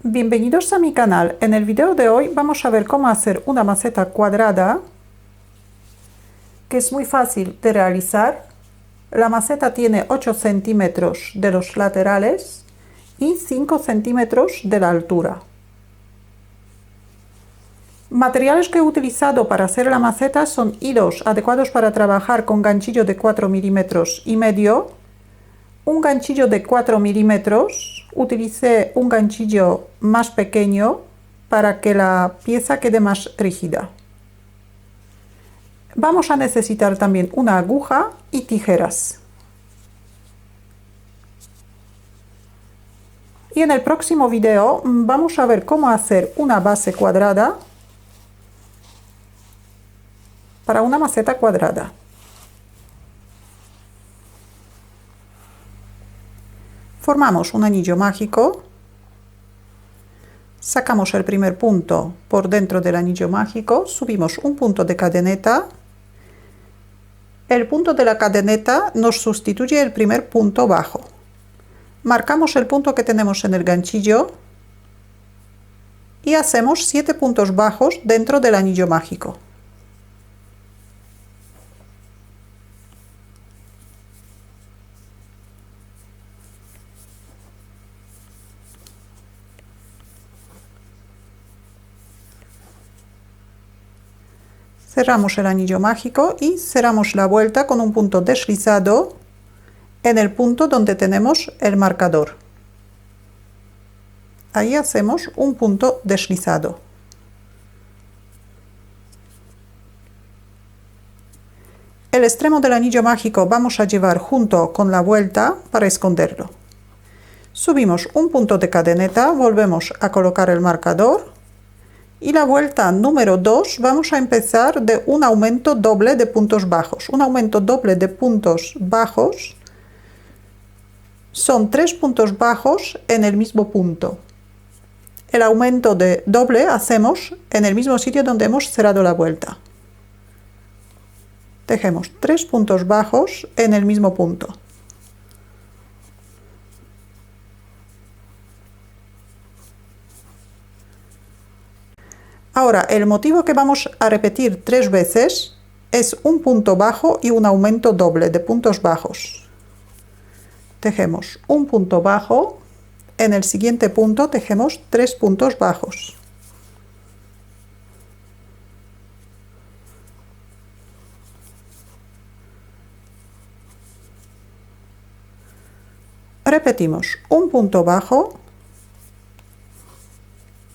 Bienvenidos a mi canal. En el video de hoy vamos a ver cómo hacer una maceta cuadrada, que es muy fácil de realizar. La maceta tiene 8 centímetros de los laterales y 5 centímetros de la altura. Materiales que he utilizado para hacer la maceta son hilos adecuados para trabajar con ganchillo de 4,5 milímetros, un ganchillo de 4 milímetros. Utilicé un ganchillo más pequeño para que la pieza quede más rígida. Vamos a necesitar también una aguja y tijeras. Y en el próximo video vamos a ver cómo hacer una base cuadrada para una maceta cuadrada. Formamos un anillo mágico, sacamos el primer punto por dentro del anillo mágico, subimos un punto de cadeneta. El punto de la cadeneta nos sustituye el primer punto bajo. Marcamos el punto que tenemos en el ganchillo y hacemos 7 puntos bajos dentro del anillo mágico. Cerramos el anillo mágico y cerramos la vuelta con un punto deslizado en el punto donde tenemos el marcador. Ahí hacemos un punto deslizado. El extremo del anillo mágico vamos a llevar junto con la vuelta para esconderlo. Subimos un punto de cadeneta, volvemos a colocar el marcador. Y la vuelta número 2 vamos a empezar de un aumento doble de puntos bajos. Un aumento doble de puntos bajos son 3 puntos bajos en el mismo punto. El aumento de doble hacemos en el mismo sitio donde hemos cerrado la vuelta. Tejemos 3 puntos bajos en el mismo punto. Ahora, el motivo que vamos a repetir 3 veces es un punto bajo y un aumento doble de puntos bajos. Tejemos un punto bajo, en el siguiente punto tejemos 3 puntos bajos. Repetimos un punto bajo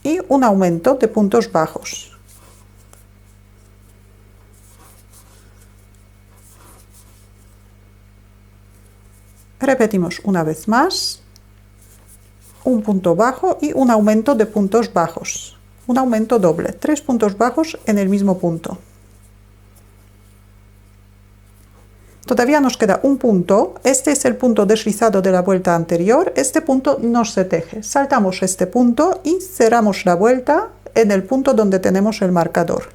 y un aumento de puntos bajos. Repetimos una vez más, un punto bajo y un aumento de puntos bajos. Un aumento doble, 3 puntos bajos en el mismo punto. Todavía nos queda un punto, este es el punto deslizado de la vuelta anterior, este punto no se teje. Saltamos este punto y cerramos la vuelta en el punto donde tenemos el marcador.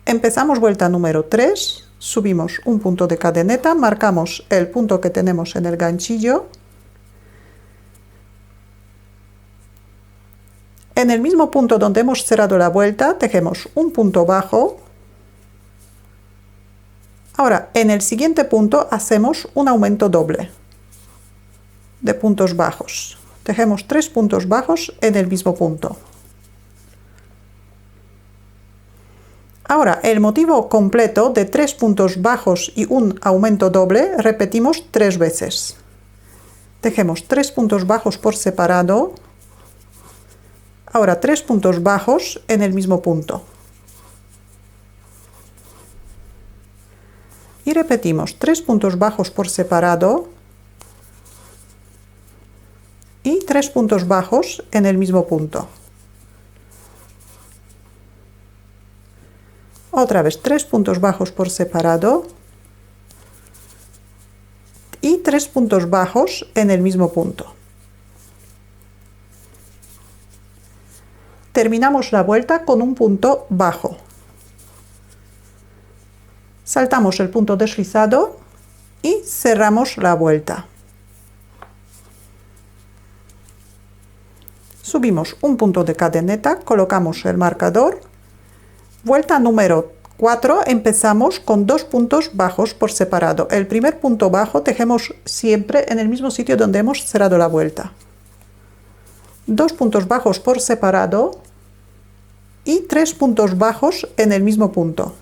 Empezamos vuelta número 3, subimos un punto de cadeneta, marcamos el punto que tenemos en el ganchillo. En el mismo punto donde hemos cerrado la vuelta, tejemos un punto bajo. Ahora, en el siguiente punto hacemos un aumento doble de puntos bajos. Tejemos 3 puntos bajos en el mismo punto. Ahora, el motivo completo de 3 puntos bajos y un aumento doble, repetimos 3 veces. Tejemos 3 puntos bajos por separado. Ahora 3 puntos bajos en el mismo punto. Y repetimos 3 puntos bajos por separado y 3 puntos bajos en el mismo punto. Otra vez 3 puntos bajos por separado y 3 puntos bajos en el mismo punto. Terminamos la vuelta con un punto bajo. Saltamos el punto deslizado y cerramos la vuelta. Subimos un punto de cadeneta, colocamos el marcador. Vuelta número 4, empezamos con 2 puntos bajos por separado. El primer punto bajo tejemos siempre en el mismo sitio donde hemos cerrado la vuelta. 2 puntos bajos por separado y 3 puntos bajos en el mismo punto.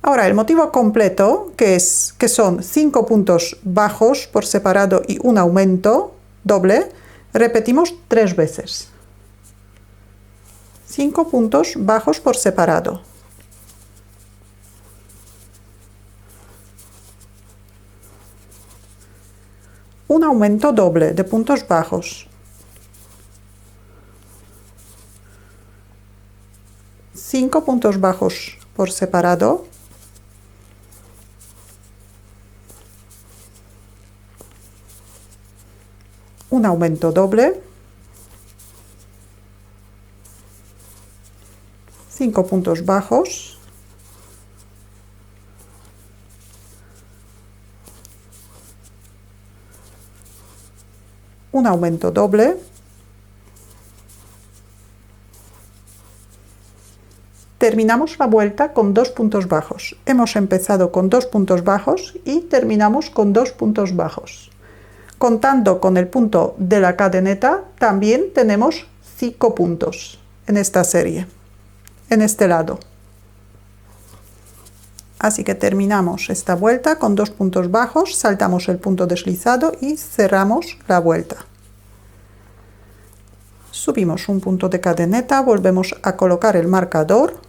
Ahora el motivo completo, que son 5 puntos bajos por separado y un aumento doble, repetimos 3 veces. 5 puntos bajos por separado. Un aumento doble de puntos bajos. 5 puntos bajos por separado. Un aumento doble. 5 puntos bajos. Un aumento doble. Terminamos la vuelta con 2 puntos bajos. Hemos empezado con 2 puntos bajos y terminamos con 2 puntos bajos. Contando con el punto de la cadeneta, también tenemos 5 puntos en esta serie, en este lado. Así que terminamos esta vuelta con 2 puntos bajos, saltamos el punto deslizado y cerramos la vuelta. Subimos un punto de cadeneta, volvemos a colocar el marcador.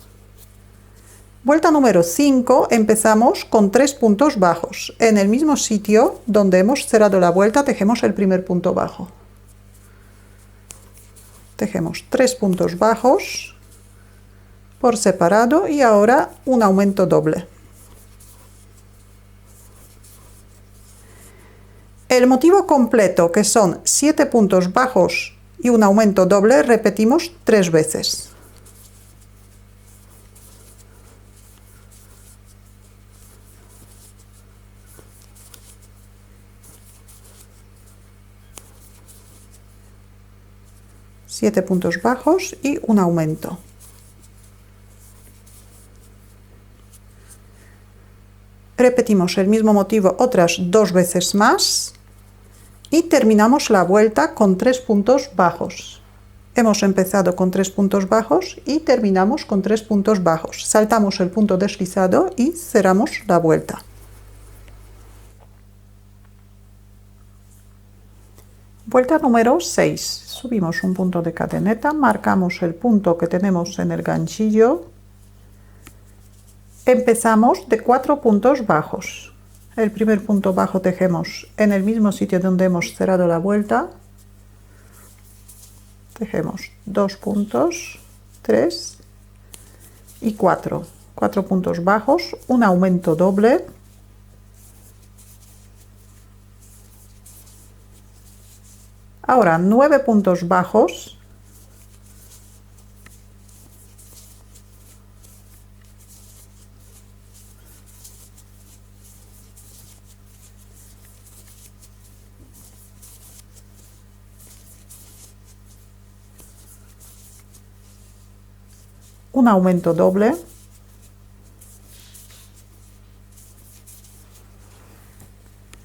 Vuelta número 5, empezamos con 3 puntos bajos. En el mismo sitio donde hemos cerrado la vuelta, tejemos el primer punto bajo. Tejemos 3 puntos bajos por separado y ahora un aumento doble. El motivo completo, que son 7 puntos bajos y un aumento doble, repetimos 3 veces. Siete puntos bajos y un aumento. Repetimos el mismo motivo otras 2 veces más y terminamos la vuelta con 3 puntos bajos. Hemos empezado con 3 puntos bajos y terminamos con 3 puntos bajos. Saltamos el punto deslizado y cerramos la vuelta. Vuelta número 6. Subimos un punto de cadeneta, marcamos el punto que tenemos en el ganchillo. Empezamos de 4 puntos bajos. El primer punto bajo tejemos en el mismo sitio donde hemos cerrado la vuelta. Tejemos 2 puntos, 3 y 4. 4 puntos bajos, un aumento doble. Ahora 9 puntos bajos. Un aumento doble.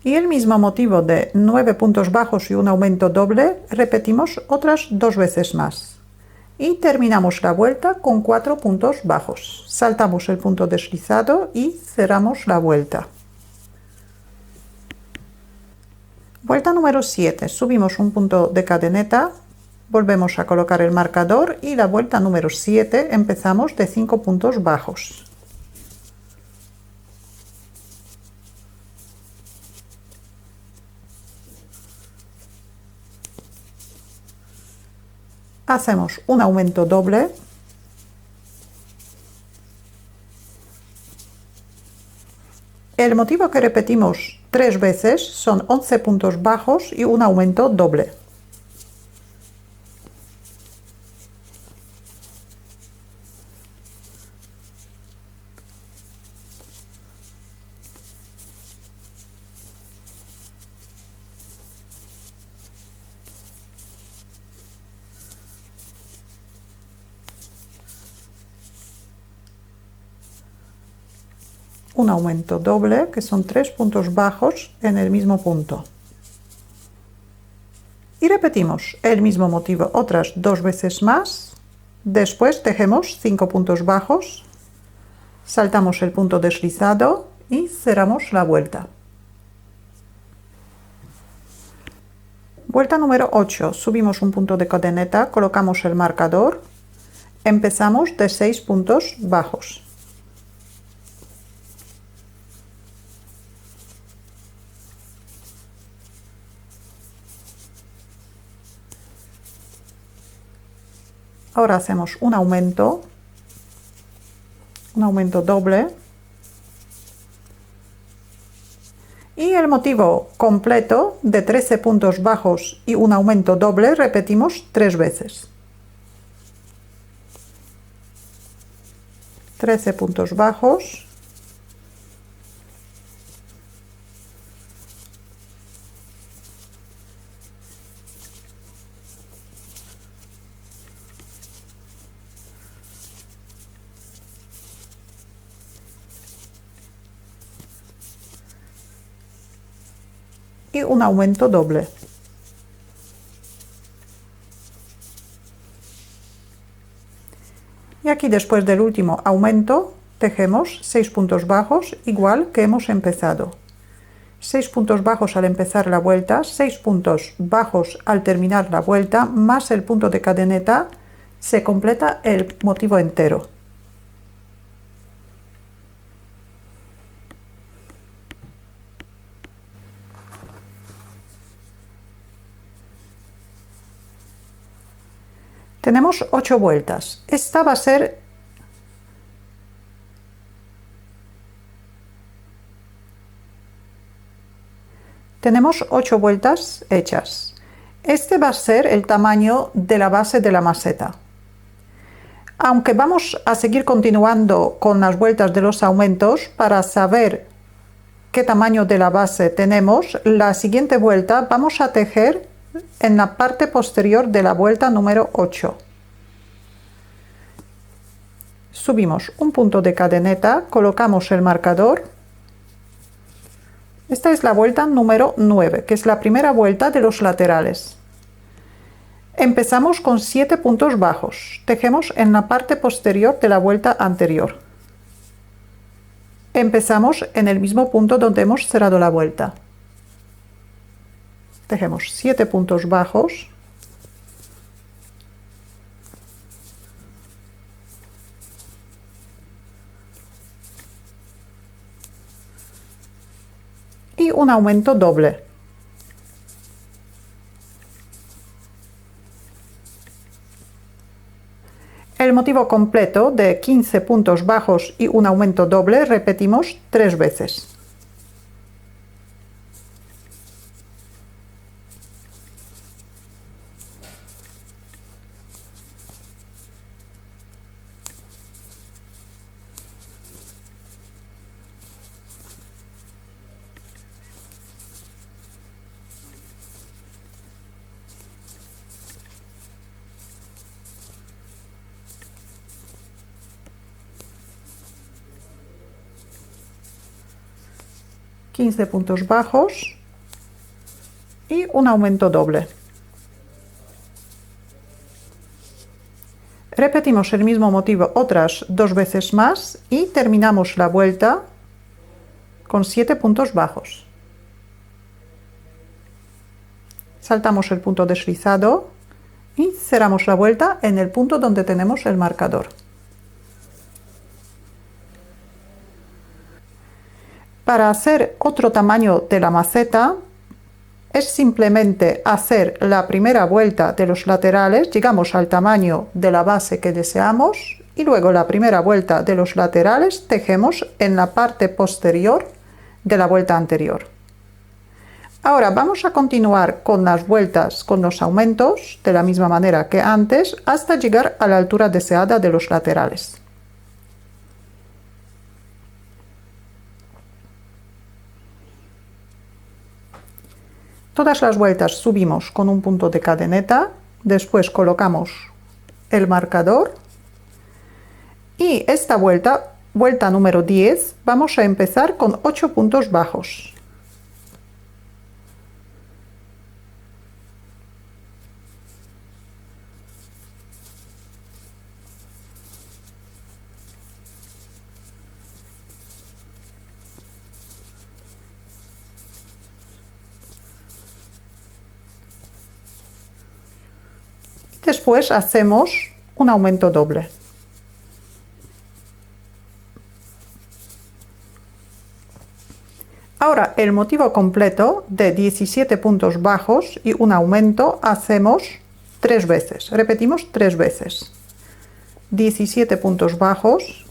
Y el mismo motivo de 9 puntos bajos y un aumento doble, repetimos otras 2 veces más. Y terminamos la vuelta con 4 puntos bajos. Saltamos el punto deslizado y cerramos la vuelta. Vuelta número 7. Subimos un punto de cadeneta, volvemos a colocar el marcador y la vuelta número 7 empezamos de 5 puntos bajos. Hacemos un aumento doble. El motivo que repetimos 3 veces son 11 puntos bajos y un aumento doble. un aumento doble, que son 3 puntos bajos en el mismo punto. Y repetimos el mismo motivo otras 2 veces más. Después tejemos 5 puntos bajos, saltamos el punto deslizado y cerramos la vuelta. Vuelta número 8. Subimos un punto de cadeneta, colocamos el marcador, empezamos de 6 puntos bajos. Ahora hacemos un aumento doble. Y el motivo completo de 13 puntos bajos y un aumento doble repetimos 3 veces. 13 puntos bajos. Y un aumento doble. Y aquí después del último aumento tejemos 6 puntos bajos igual que hemos empezado. 6 puntos bajos al empezar la vuelta, 6 puntos bajos al terminar la vuelta, más el punto de cadeneta, se completa el motivo entero. Tenemos 8 vueltas. Esta va a ser Tenemos 8 vueltas hechas. Este va a ser el tamaño de la base de la maceta. Aunque vamos a seguir continuando con las vueltas de los aumentos para saber qué tamaño de la base tenemos, la siguiente vuelta vamos a tejer en la parte posterior de la vuelta número 8. Subimos un punto de cadeneta, colocamos el marcador. Esta es la vuelta número 9, que es la primera vuelta de los laterales. Empezamos con 7 puntos bajos. Tejemos en la parte posterior de la vuelta anterior. Empezamos en el mismo punto donde hemos cerrado la vuelta. Tejemos 7 puntos bajos. Y un aumento doble. El motivo completo de 15 puntos bajos y un aumento doble repetimos 3 veces. ...15 puntos bajos y un aumento doble. Repetimos el mismo motivo otras 2 veces más y terminamos la vuelta con 7 puntos bajos. Saltamos el punto deslizado y cerramos la vuelta en el punto donde tenemos el marcador. Para hacer otro tamaño de la maceta es simplemente hacer la primera vuelta de los laterales, llegamos al tamaño de la base que deseamos y luego la primera vuelta de los laterales tejemos en la parte posterior de la vuelta anterior. Ahora vamos a continuar con las vueltas con los aumentos de la misma manera que antes hasta llegar a la altura deseada de los laterales. Todas las vueltas subimos con un punto de cadeneta, después colocamos el marcador y esta vuelta vuelta número 10, vamos a empezar con 8 puntos bajos. Después hacemos un aumento doble. Ahora el motivo completo de 17 puntos bajos y un aumento hacemos 3 veces. Repetimos 3 veces. 17 puntos bajos.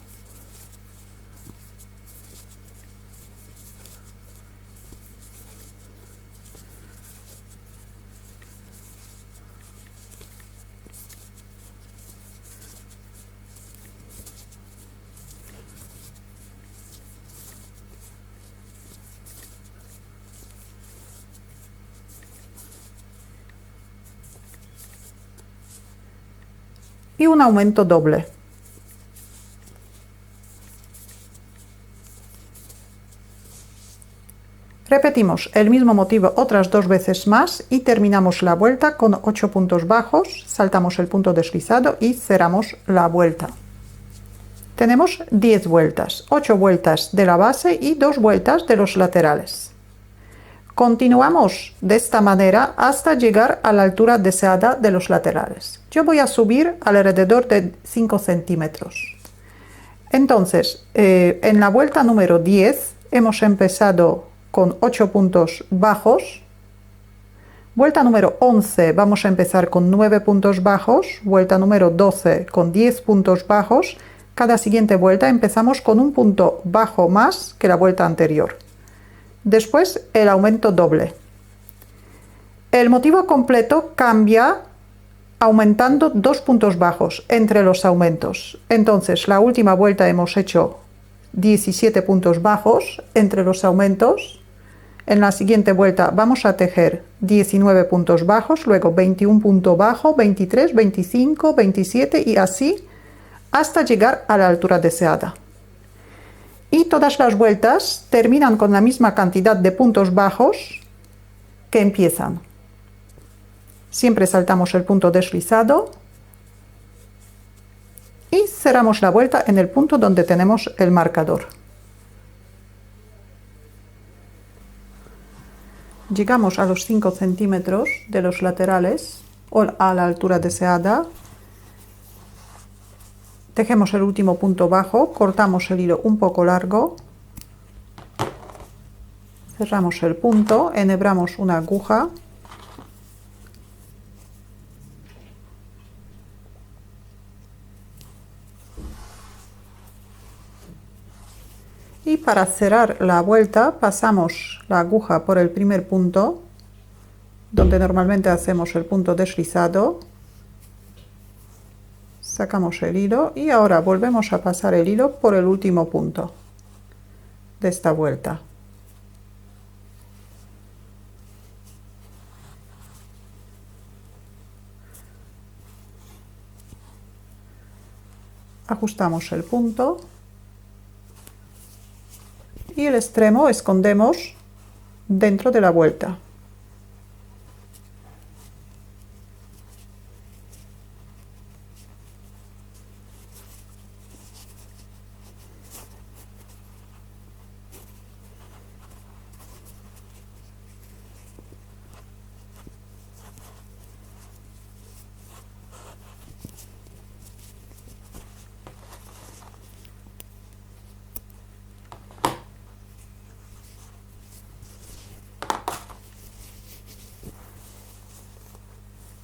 Y un aumento doble. Repetimos el mismo motivo otras 2 veces más y terminamos la vuelta con 8 puntos bajos, saltamos el punto deslizado y cerramos la vuelta. Tenemos 10 vueltas, 8 vueltas de la base y 2 vueltas de los laterales. Continuamos de esta manera hasta llegar a la altura deseada de los laterales. Yo voy a subir alrededor de 5 centímetros. Entonces, en la vuelta número 10 hemos empezado con 8 puntos bajos. Vuelta número 11 vamos a empezar con 9 puntos bajos. Vuelta número 12 con 10 puntos bajos. Cada siguiente vuelta empezamos con un punto bajo más que la vuelta anterior. Después el aumento doble. El motivo completo cambia aumentando 2 puntos bajos entre los aumentos. Entonces la última vuelta hemos hecho 17 puntos bajos entre los aumentos. En la siguiente vuelta vamos a tejer 19 puntos bajos, luego 21 puntos bajos, 23, 25, 27 y así hasta llegar a la altura deseada. Y todas las vueltas terminan con la misma cantidad de puntos bajos que empiezan. Siempre saltamos el punto deslizado y cerramos la vuelta en el punto donde tenemos el marcador. Llegamos a los 5 centímetros de los laterales o a la altura deseada. Tejemos el último punto bajo, cortamos el hilo un poco largo, cerramos el punto, enhebramos una aguja y para cerrar la vuelta pasamos la aguja por el primer punto, donde normalmente hacemos el punto deslizado. Sacamos el hilo y ahora volvemos a pasar el hilo por el último punto de esta vuelta. Ajustamos el punto y el extremo escondemos dentro de la vuelta.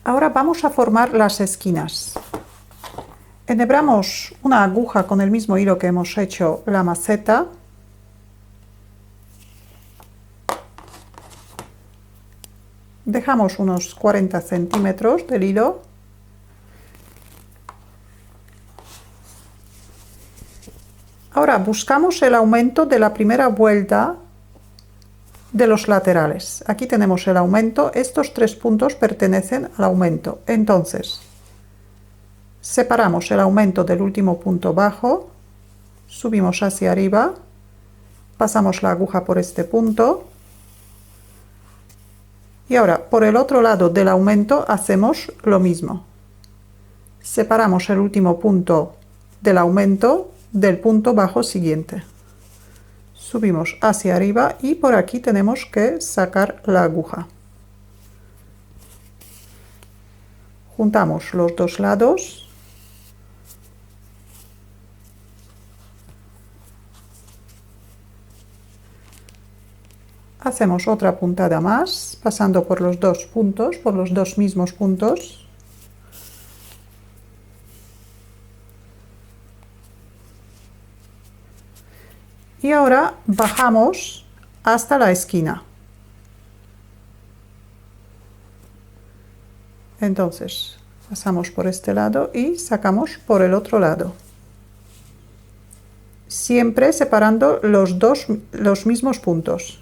Ahora vamos a formar las esquinas. Enhebramos una aguja con el mismo hilo que hemos hecho la maceta. Dejamos unos 40 centímetros del hilo. Ahora buscamos el aumento de la primera vuelta de los laterales. Aquí tenemos el aumento, estos 3 puntos pertenecen al aumento. Entonces, separamos el aumento del último punto bajo, subimos hacia arriba, pasamos la aguja por este punto y ahora por el otro lado del aumento hacemos lo mismo. Separamos el último punto del aumento del punto bajo siguiente. Subimos hacia arriba y por aquí tenemos que sacar la aguja. Juntamos los dos lados. Hacemos otra puntada más, pasando por los dos puntos, por los dos mismos puntos. Y ahora bajamos hasta la esquina. Entonces, pasamos por este lado y sacamos por el otro lado. Siempre separando los mismos puntos.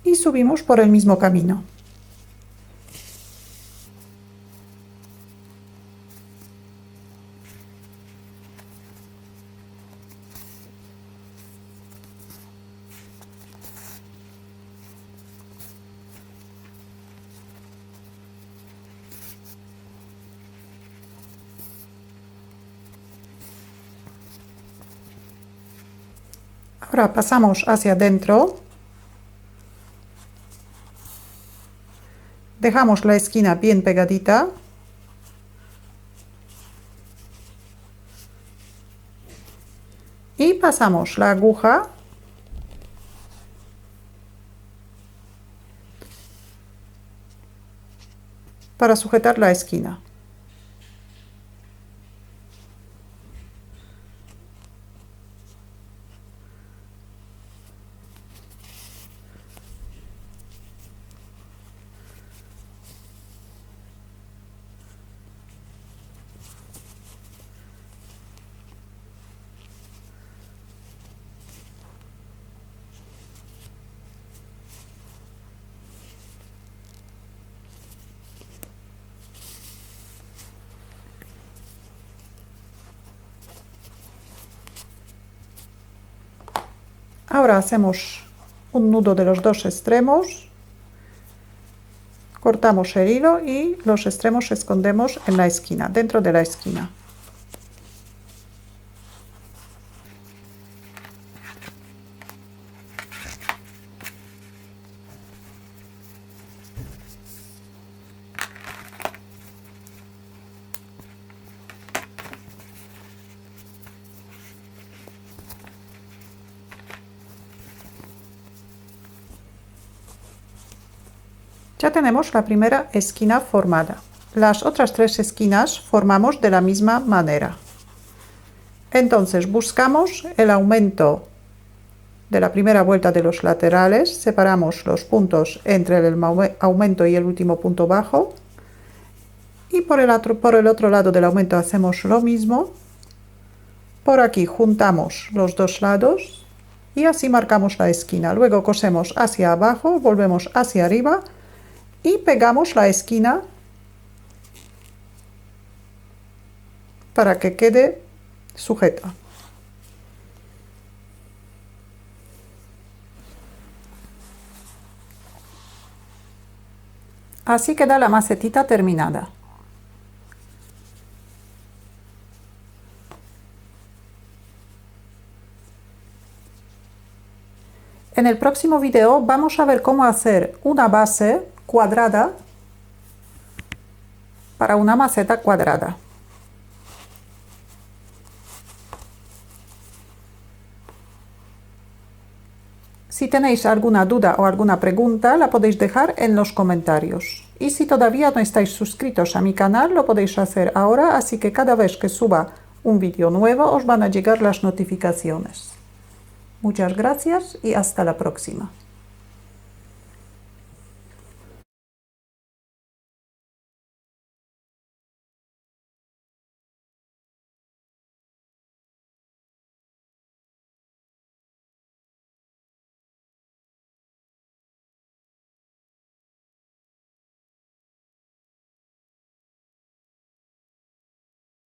Y subimos por el mismo camino. Ahora pasamos hacia adentro. Dejamos la esquina bien pegadita. Y pasamos la aguja para sujetar la esquina. Ahora hacemos un nudo de los dos extremos, cortamos el hilo y los extremos escondemos en la esquina, dentro de la esquina. Ya tenemos la primera esquina formada. Las otras tres esquinas formamos de la misma manera. Entonces buscamos el aumento de la primera vuelta de los laterales, separamos los puntos entre el aumento y el último punto bajo y por el otro lado del aumento hacemos lo mismo. Por aquí juntamos los dos lados y así marcamos la esquina. Luego cosemos hacia abajo, volvemos hacia arriba y pegamos la esquina para que quede sujeta. Así queda la macetita terminada. En el próximo video vamos a ver cómo hacer una base cuadrada para una maceta cuadrada. Si Si tenéis alguna duda o alguna pregunta, la podéis dejar en los comentarios. Y si todavía no estáis suscritos a mi canal, lo podéis hacer ahora, así que cada vez que suba un vídeo nuevo os van a llegar las notificaciones. Muchas gracias y hasta la próxima.